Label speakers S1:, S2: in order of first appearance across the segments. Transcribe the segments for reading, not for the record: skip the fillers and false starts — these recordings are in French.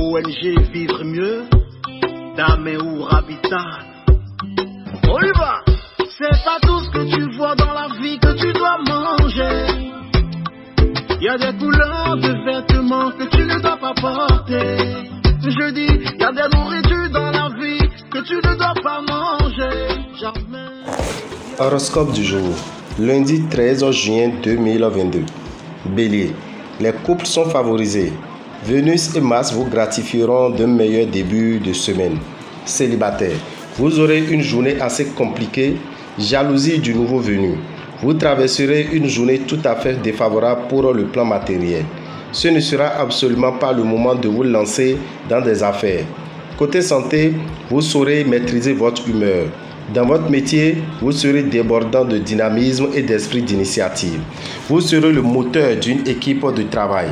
S1: ONG Vivre Mieux, d'Améou Habitat. On y va! C'est pas tout ce que tu vois dans la vie que tu dois manger. Il y a des couleurs de vêtements que tu ne dois pas porter. Je dis, il y a des nourritures dans la vie que tu ne dois pas manger. Jamais.
S2: Horoscope du jour, lundi 13 juin 2022. Bélier, les couples sont favorisés. Vénus et Mars vous gratifieront d'un meilleur début de semaine. Célibataire, vous aurez une journée assez compliquée. Jalousie du nouveau venu. Vous traverserez une journée tout à fait défavorable pour le plan matériel. Ce ne sera absolument pas le moment de vous lancer dans des affaires. Côté santé, vous saurez maîtriser votre humeur. Dans votre métier, vous serez débordant de dynamisme et d'esprit d'initiative. Vous serez le moteur d'une équipe de travail.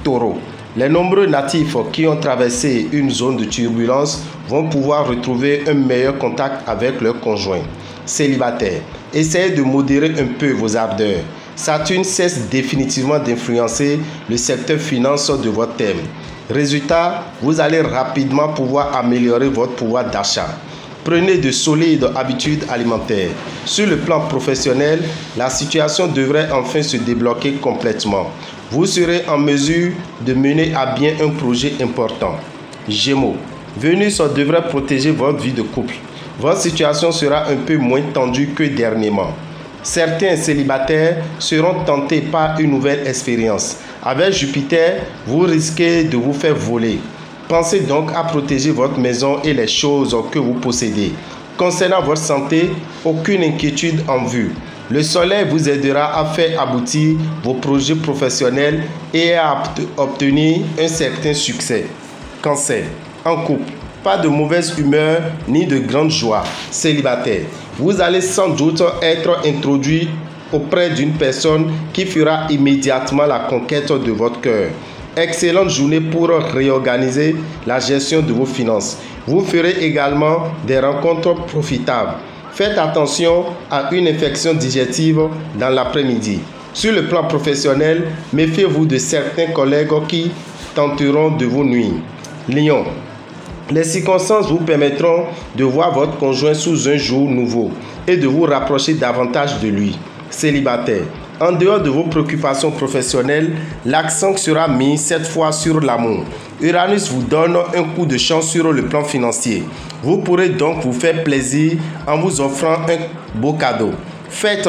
S2: Taureau, les nombreux natifs qui ont traversé une zone de turbulence vont pouvoir retrouver un meilleur contact avec leur conjoint. Célibataire, essayez de modérer un peu vos ardeurs. Saturne cesse définitivement d'influencer le secteur finance de votre thème. Résultat, vous allez rapidement pouvoir améliorer votre pouvoir d'achat. Prenez de solides habitudes alimentaires. Sur le plan professionnel, la situation devrait enfin se débloquer complètement. Vous serez en mesure de mener à bien un projet important. Gémeaux, Vénus devrait protéger votre vie de couple. Votre situation sera un peu moins tendue que dernièrement. Certains célibataires seront tentés par une nouvelle expérience. Avec Jupiter, vous risquez de vous faire voler. Pensez donc à protéger votre maison et les choses que vous possédez. Concernant votre santé, aucune inquiétude en vue. Le soleil vous aidera à faire aboutir vos projets professionnels et à obtenir un certain succès. Cancer, en couple. Pas de mauvaise humeur ni de grande joie. Célibataire, vous allez sans doute être introduit auprès d'une personne qui fera immédiatement la conquête de votre cœur. Excellente journée pour réorganiser la gestion de vos finances. Vous ferez également des rencontres profitables. Faites attention à une infection digestive dans l'après-midi. Sur le plan professionnel, méfiez-vous de certains collègues qui tenteront de vous nuire. Lion, les circonstances vous permettront de voir votre conjoint sous un jour nouveau et de vous rapprocher davantage de lui. Célibataire, en dehors de vos préoccupations professionnelles, l'accent sera mis cette fois sur l'amour. Uranus vous donne un coup de chance sur le plan financier. Vous pourrez donc vous faire plaisir en vous offrant un beau cadeau. Faites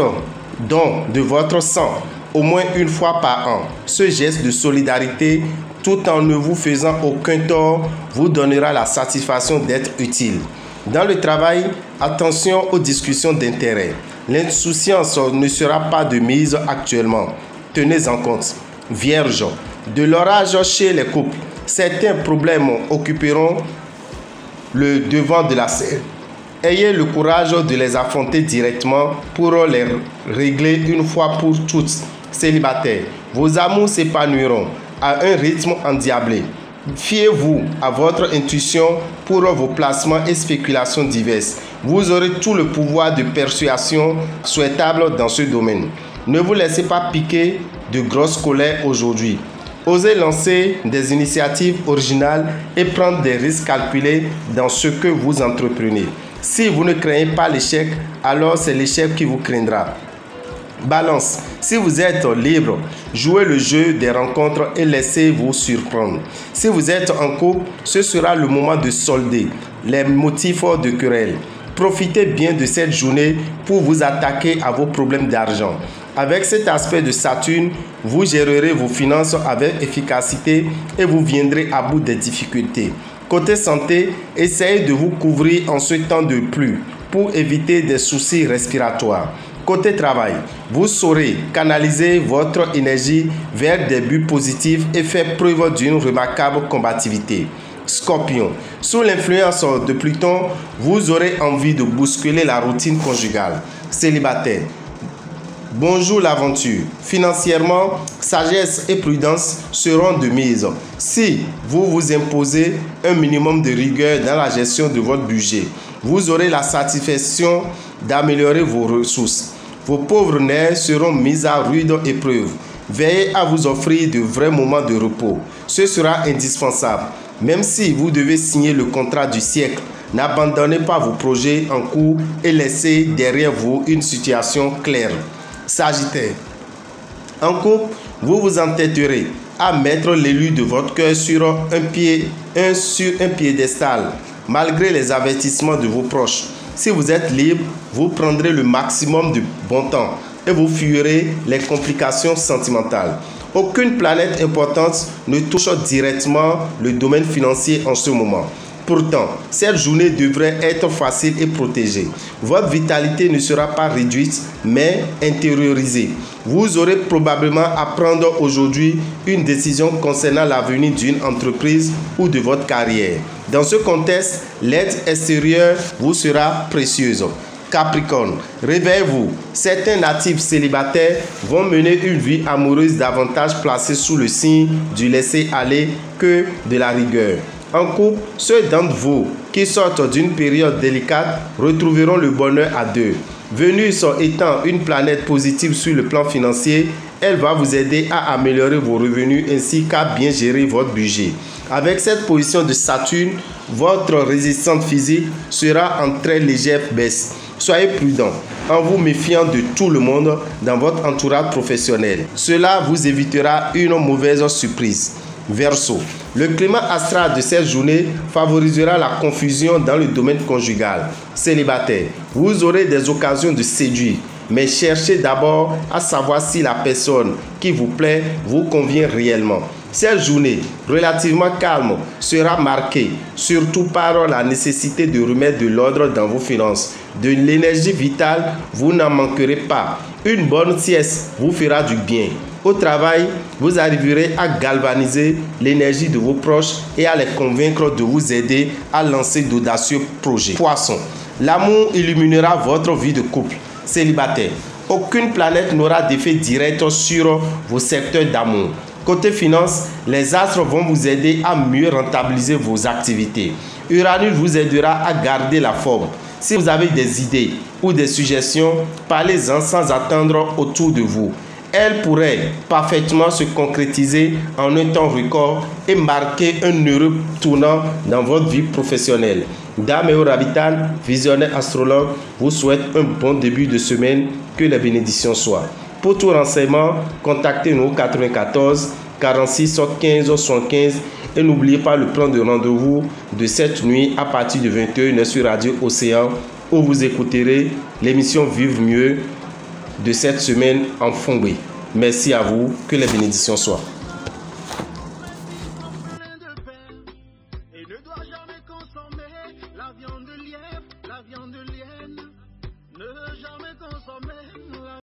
S2: don de votre sang au moins une fois par an. Ce geste de solidarité, tout en ne vous faisant aucun tort, vous donnera la satisfaction d'être utile. Dans le travail, attention aux discussions d'intérêt. L'insouciance ne sera pas de mise actuellement. Tenez en compte. Vierge, de l'orage chez les couples. Certains problèmes occuperont le devant de la scène. Ayez le courage de les affronter directement pour les régler une fois pour toutes. Célibataire, vos amours s'épanouiront à un rythme endiablé. Fiez-vous à votre intuition pour vos placements et spéculations diverses. Vous aurez tout le pouvoir de persuasion souhaitable dans ce domaine. Ne vous laissez pas piquer de grosses colères aujourd'hui. Osez lancer des initiatives originales et prendre des risques calculés dans ce que vous entreprenez. Si vous ne craignez pas l'échec, alors c'est l'échec qui vous craindra. Balance, si vous êtes libre, jouez le jeu des rencontres et laissez-vous surprendre. Si vous êtes en couple, ce sera le moment de solder les motifs de querelle. Profitez bien de cette journée pour vous attaquer à vos problèmes d'argent. Avec cet aspect de Saturne, vous gérerez vos finances avec efficacité et vous viendrez à bout des difficultés. Côté santé, essayez de vous couvrir en ce temps de pluie pour éviter des soucis respiratoires. Côté travail, vous saurez canaliser votre énergie vers des buts positifs et faire preuve d'une remarquable combativité. Scorpion, sous l'influence de Pluton, vous aurez envie de bousculer la routine conjugale. Célibataire, bonjour l'aventure. Financièrement, sagesse et prudence seront de mise. Si vous vous imposez un minimum de rigueur dans la gestion de votre budget, vous aurez la satisfaction d'améliorer vos ressources. Vos pauvres nerfs seront mis à rude épreuve. Veillez à vous offrir de vrais moments de repos. Ce sera indispensable. Même si vous devez signer le contrat du siècle, n'abandonnez pas vos projets en cours et laissez derrière vous une situation claire. Sagittaire. En couple, vous vous entêterez à mettre l'élu de votre cœur sur un piédestal, malgré les avertissements de vos proches. Si vous êtes libre, vous prendrez le maximum de bon temps et vous fuirez les complications sentimentales. Aucune planète importante ne touche directement le domaine financier en ce moment. Pourtant, cette journée devrait être facile et protégée. Votre vitalité ne sera pas réduite, mais intériorisée. Vous aurez probablement à prendre aujourd'hui une décision concernant l'avenir d'une entreprise ou de votre carrière. Dans ce contexte, l'aide extérieure vous sera précieuse. Capricorne, réveillez-vous. Certains natifs célibataires vont mener une vie amoureuse davantage placée sous le signe du laisser-aller que de la rigueur. En couple, ceux d'entre vous qui sortent d'une période délicate retrouveront le bonheur à deux. Vénus étant une planète positive sur le plan financier, elle va vous aider à améliorer vos revenus ainsi qu'à bien gérer votre budget. Avec cette position de Saturne, votre résistance physique sera en très légère baisse. Soyez prudent en vous méfiant de tout le monde dans votre entourage professionnel. Cela vous évitera une mauvaise surprise. Verseau. Le climat astral de cette journée favorisera la confusion dans le domaine conjugal. Célibataire, vous aurez des occasions de séduire, mais cherchez d'abord à savoir si la personne qui vous plaît vous convient réellement. Cette journée relativement calme sera marquée surtout par la nécessité de remettre de l'ordre dans vos finances. De l'énergie vitale, vous n'en manquerez pas. Une bonne sieste vous fera du bien. Au travail, vous arriverez à galvaniser l'énergie de vos proches et à les convaincre de vous aider à lancer d'audacieux projets. Poisson, l'amour illuminera votre vie de couple. Célibataire, aucune planète n'aura d'effet direct sur vos secteurs d'amour. Côté finance, les astres vont vous aider à mieux rentabiliser vos activités. Uranus vous aidera à garder la forme. Si vous avez des idées ou des suggestions, parlez-en sans attendre autour de vous. Elle pourrait parfaitement se concrétiser en un temps record et marquer un heureux tournant dans votre vie professionnelle. Dame et Rabitan, visionnaire astrologue, vous souhaite un bon début de semaine. Que les bénédictions soient. Pour tout renseignement, contactez-nous 94 46 15 75 et n'oubliez pas le plan de rendez-vous de cette nuit à partir de 21h sur Radio Océan où vous écouterez l'émission Vivre mieux de cette semaine en Fongbe. Merci à vous, que les bénédictions soient.
S1: Et ne doit jamais consommer la viande de lièvre, la viande de lienne. Ne jamais consommer